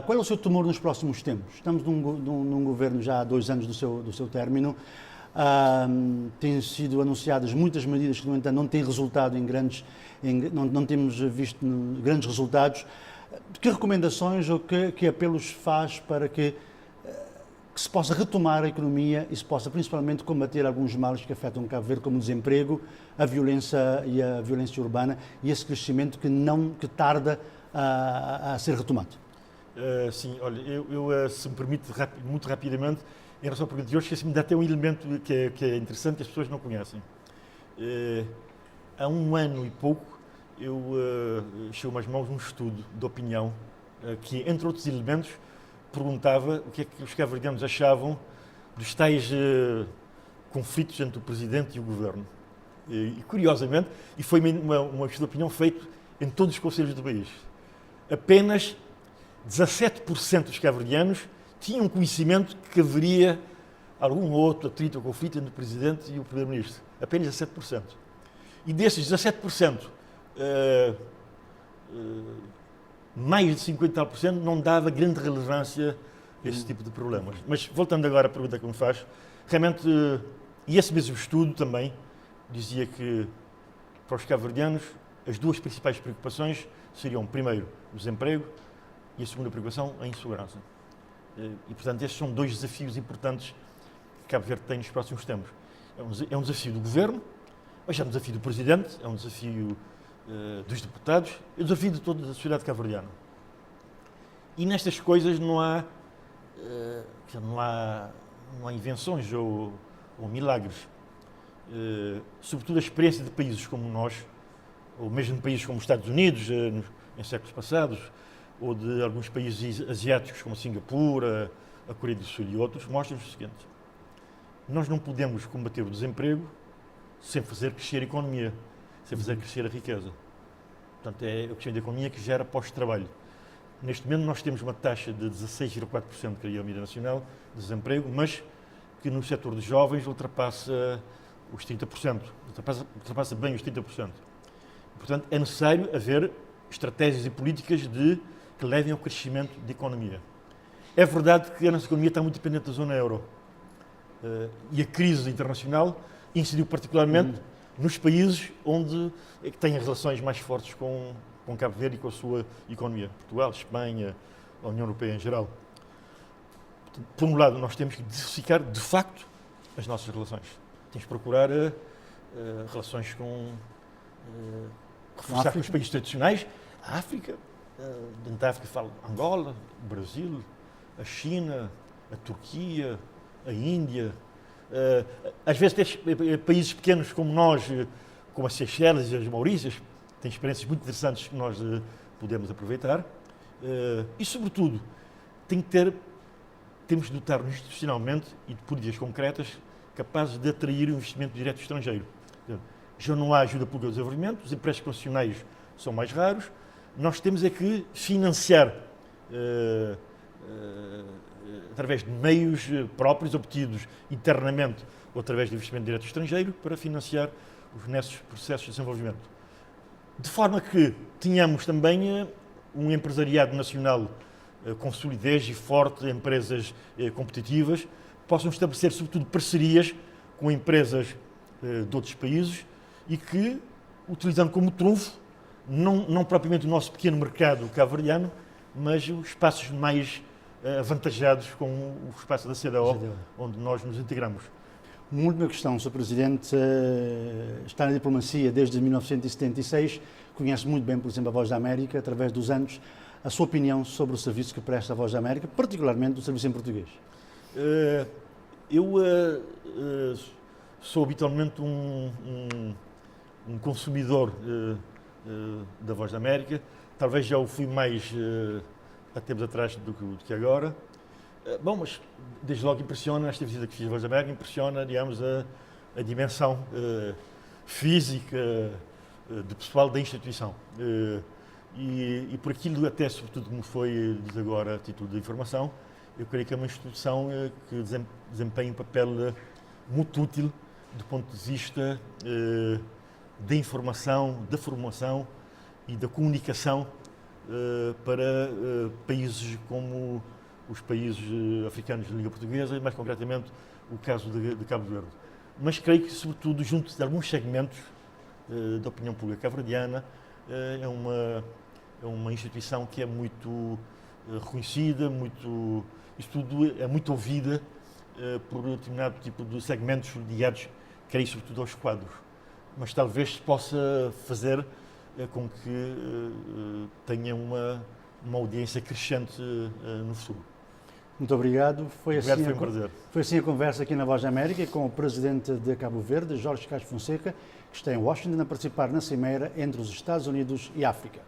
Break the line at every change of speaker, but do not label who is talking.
Qual é o seu temor nos próximos tempos? Estamos num governo já há 2 anos do seu término. Têm sido anunciadas muitas medidas que, no entanto, não têm resultado não temos visto grandes resultados. Que recomendações ou que apelos faz para que se possa retomar a economia e se possa principalmente combater alguns males que afetam Cabo Verde, como o desemprego, a violência urbana e esse crescimento que tarda a ser retomado?
Sim, olha, se me permite, muito rapidamente, em relação à pergunta de hoje, esqueci-me de até um elemento que é interessante que as pessoas não conhecem. Há 1 ano e pouco, chegou-me às mãos um estudo de opinião que, entre outros elementos, perguntava o que é que os cabo-verdianos achavam dos tais conflitos entre o Presidente e o Governo. E curiosamente, e foi um estudo de opinião feito em todos os conselhos do país, apenas 17% dos cabo-verdianos tinham conhecimento que haveria algum outro atrito ou conflito entre o Presidente e o Primeiro-Ministro. Apenas 17%. E desses 17%, mais de 50% não dava grande relevância a esse tipo de problemas. Mas, voltando agora à pergunta que me faz, realmente, e esse mesmo estudo também dizia que, para os cabo-verdianos, as 2 principais preocupações seriam, primeiro, o desemprego e a segunda preocupação, a insegurança. E, portanto, estes são 2 desafios importantes que Cabo Verde tem nos próximos tempos. É um desafio do Governo, mas é um desafio do Presidente, é um desafio dos deputados, é um desafio de toda a sociedade cabo-verdiana. E nestas coisas não há invenções ou milagres. Sobretudo a experiência de países como nós, ou mesmo de países como os Estados Unidos, em séculos passados, ou de alguns países asiáticos como Singapura, a Coreia do Sul e outros, mostram-nos o seguinte: nós não podemos combater o desemprego sem fazer crescer a economia, sem fazer crescer a riqueza. Portanto, é a questão da economia que gera pós-trabalho. Neste momento nós temos uma taxa de 16,4%, que é a média nacional, de desemprego, mas que no setor dos jovens ultrapassa os 30%, ultrapassa bem os 30%. Portanto, é necessário haver estratégias e políticas que levem ao crescimento da economia. É verdade que a nossa economia está muito dependente da zona euro. E a crise internacional incidiu particularmente nos países que têm relações mais fortes com Cabo Verde e com a sua economia. Portugal, Espanha, a União Europeia em geral. Por um lado, nós temos que diversificar, de facto, as nossas relações. Temos que procurar relações reforçar com os países tradicionais. A África, dentro da África falo Angola, o Brasil, a China, a Turquia, a Índia. Às vezes países pequenos como nós, como as Seychelles e as Maurícias, têm experiências muito interessantes que nós podemos aproveitar. E, sobretudo, temos de dotar-nos institucionalmente e de políticas concretas capazes de atrair o investimento direto estrangeiro. Já não há ajuda pública ao desenvolvimento, os empréstimos constitucionais são mais raros, nós temos é que financiar através de meios próprios obtidos internamente ou através de investimento direto estrangeiro para financiar os nossos processos de desenvolvimento. De forma que tenhamos também um empresariado nacional com solidez e forte, empresas competitivas, possam estabelecer, sobretudo, parcerias com empresas de outros países e que, utilizando como trunfo, não propriamente o nosso pequeno mercado cabo-verdiano, mas os espaços mais avantajados com o espaço da CEDEAO, onde nós nos integramos.
Uma última questão, Sr. Presidente. Está na diplomacia desde 1976, conhece muito bem, por exemplo, a Voz da América, através dos anos. A sua opinião sobre o serviço que presta a Voz da América, particularmente o serviço em português?
Eu sou habitualmente um consumidor da Voz da América. Talvez já o fui mais há tempos atrás do que agora. Bom, mas desde logo impressiona, esta visita que fiz à Voz da América, impressiona, digamos, a dimensão física do pessoal da instituição. E por aquilo até, sobretudo, como foi dito agora a título de informação, eu creio que é uma instituição que desempenha um papel muito útil do ponto de vista da informação, da formação e da comunicação para países como os países africanos de língua portuguesa, e mais concretamente o caso de Cabo Verde. Mas creio que, sobretudo, junto de alguns segmentos da opinião pública cabo-verdiana, é uma instituição que é muito reconhecida, isto tudo é muito ouvida por determinado tipo de segmentos ligados, creio, sobretudo aos quadros. Mas talvez se possa fazer com que tenha uma audiência crescente no futuro.
Muito obrigado. Foi
um prazer.
Foi assim a conversa aqui na Voz da América com o presidente de Cabo Verde, Jorge Castro Fonseca, que está em Washington a participar na cimeira entre os Estados Unidos e a África.